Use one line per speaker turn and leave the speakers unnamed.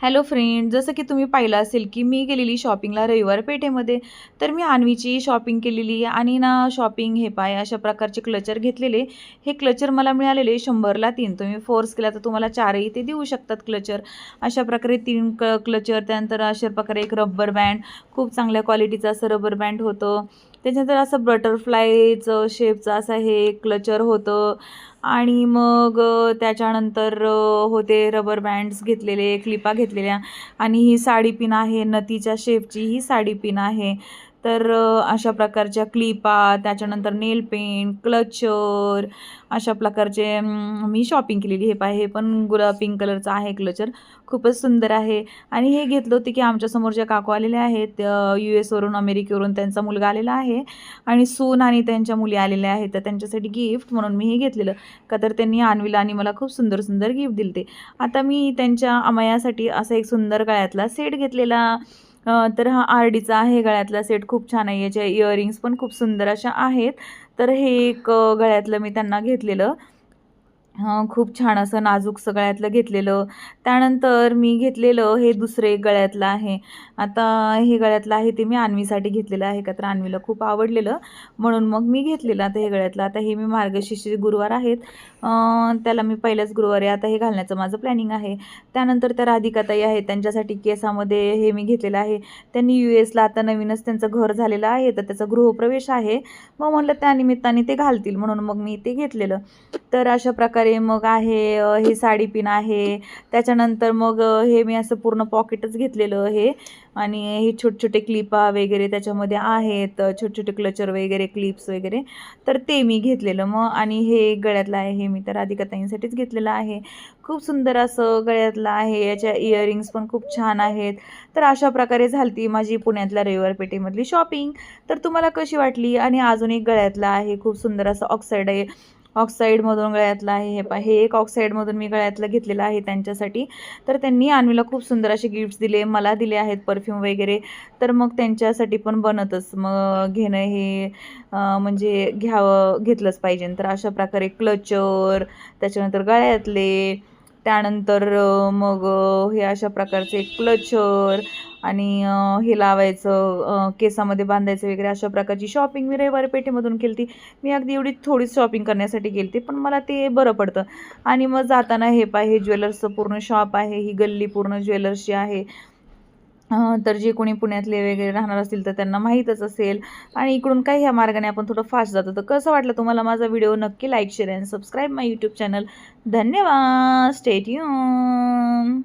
Hello friend, जसं की तुम्ही पाहिलं असेल की मी गेलेली शॉपिंगला रविवार पेठेमध्ये. तर मी अन्वीची शॉपिंग केलेली आणि ना शॉपिंग हे पाय अशा प्रकारचे क्लचर घेतलेले. हे क्लचर मला मिळालेले 100ला 3. तुम्ही फोर्स केला तर तुम्हाला 4ही ते देऊ शकतात क्लचर. अशा प्रकारे 3 क्लचर. त्यानंतर अशा प्रकारे एक रबर बँड, खूप चांगल्या क्वालिटीचं असं रबर बँड होतं. त्याच्यानंतर असं बटरफ्लायचं शेपचं असं हे क्लचर होतं. आणि मग त्याच्यानंतर होते रबर बँड्स घेतलेले, क्लिपा घेतलेल्या. आणि ही साडी पिन आहे, नथीच्या शेपची ही साडी पिन आहे. तर अशा प्रकारच्या क्लिपा, त्याच्यानंतर नेल पेंट, क्लचर, अशा प्रकारचे मी शॉपिंग केलेली. हे हे पण पिंक कलरचं आहे क्लचर, खूपच सुंदर आहे. आणि हे घेतलं होतं की आमच्या समोरच्या काकू आलेल्या आहेत, US वरून, अमेरिकेवरून त्यांचा मुलगा आलेला आहे आणि सून आणि त्यांच्या मुली आलेल्या आहेत. तर त्यांच्यासाठी गिफ्ट म्हणून मी हे घेतलेलं. का तर त्यांनी अन्वीला आणि मला खूप सुंदर सुंदर गिफ्ट दिले. आता मी त्यांच्या अमयासाठी असा एक सुंदर गळ्यातला सेट घेतलेला. तर हा आरडीचा आहे गळ्यातला सेट, खूप छान आहे. याच्या इयरिंग्स पण खूप सुंदर अशा आहेत. तर हे एक गळ्यातलं मी त्यांना घेतलेलं. खूप छान असं नाजूक गळ्यातलं घेतलेलं. त्यानंतर मी घेतलेलं हे दुसरे गळ्यातलं आहे. आता हे गळ्यातलं आहे ते मी अन्वीसाठी घेतलेलं आहे, का तर अन्वीला खूप आवडलेलं म्हणून मग मी घेतलेलं. आता हे गळ्यातलं, आता हे मी मार्गशीर्ष गुरुवार आहेत, त्याला मी पहिल्याच गुरुवारी आता हे घालण्याचं माझं प्लॅनिंग आहे. त्यानंतर त्या राधिकाताई आहेत, त्यांच्यासाठी केसामध्ये हे मी घेतलेलं आहे. त्यांनी US ला आता नवीनच त्यांचं घर झालेलं आहे, तर त्याचा गृहप्रवेश आहे. मग म्हटलं त्यानिमित्ताने ते घालतील म्हणून मग मी ते घेतलेलं. तर अशा प्रकारे मग आहे ही साडी पिन आहे. त्याच्यानंतर मग हे मी असं पूर्ण पॉकेटच घेतलेलं हे. आणि हे छोटे-छोटे क्लिपा वगैरे त्याच्यामध्ये आहेत, छोटे-छोटे क्लचर वगैरे, क्लिप्स वगैरे. तर ते मी घेतलेलं मग. आणि हे गळ्यातलं आहे, हे मी तर राधिकाताईंसाठीच घेतलेलं आहे. खूप सुंदर असं गळ्यातलं आहे. याच्या इयरिंग्स पण खूप छान आहेत. तर अशा प्रकारे झाली माझी पुण्यातल्या रविवार पेठेमधली शॉपिंग. तर तुम्हाला कशी वाटली? आणि अजून एक गळ्यातलं आहे, खूप सुंदर असं ऑक्साईड आहे. ऑक्साईडमधून गळ्यातलं आहे हे एक ऑक्साईडमधून मी गळ्यातलं घेतलेलं आहे त्यांच्यासाठी. तर त्यांनी अन्वीला खूप सुंदर असे गिफ्ट्स दिले, मला दिले आहेत परफ्यूम वगैरे. तर मग त्यांच्यासाठी पण बनतच मग घेणं हे म्हणजे घेतलंच पाहिजे. तर अशा प्रकारे क्लचर, त्याच्यानंतर गळ्यातले, त्यानंतर मग हे अशा प्रकारचे क्लचर. आणि हे लावायचं, केसामध्ये बांधायचं वगैरे, अशा प्रकारची शॉपिंग मी रविवारी पेठेमधून केली होती. मी अगदी एवढी थोडीच शॉपिंग करण्यासाठी गेली होती, पण मला ते बरं पडतं. आणि मग जाताना हे ज्वेलर्सचं पूर्ण शॉप आहे, ही गल्ली पूर्ण ज्वेलर्सची आहे. तर जे कोणी पुण्यातले वगैरे राहणार असतील तर त्यांना माहीतच असेल. आणि इकडून काही ह्या मार्गाने आपण थोडं फास्ट जातो. तर कसं वाटलं तुम्हाला माझा व्हिडिओ? नक्की लाईक, शेअर आणि सबस्क्राईब माय यूट्यूब चॅनल. धन्यवाद. Stay tune.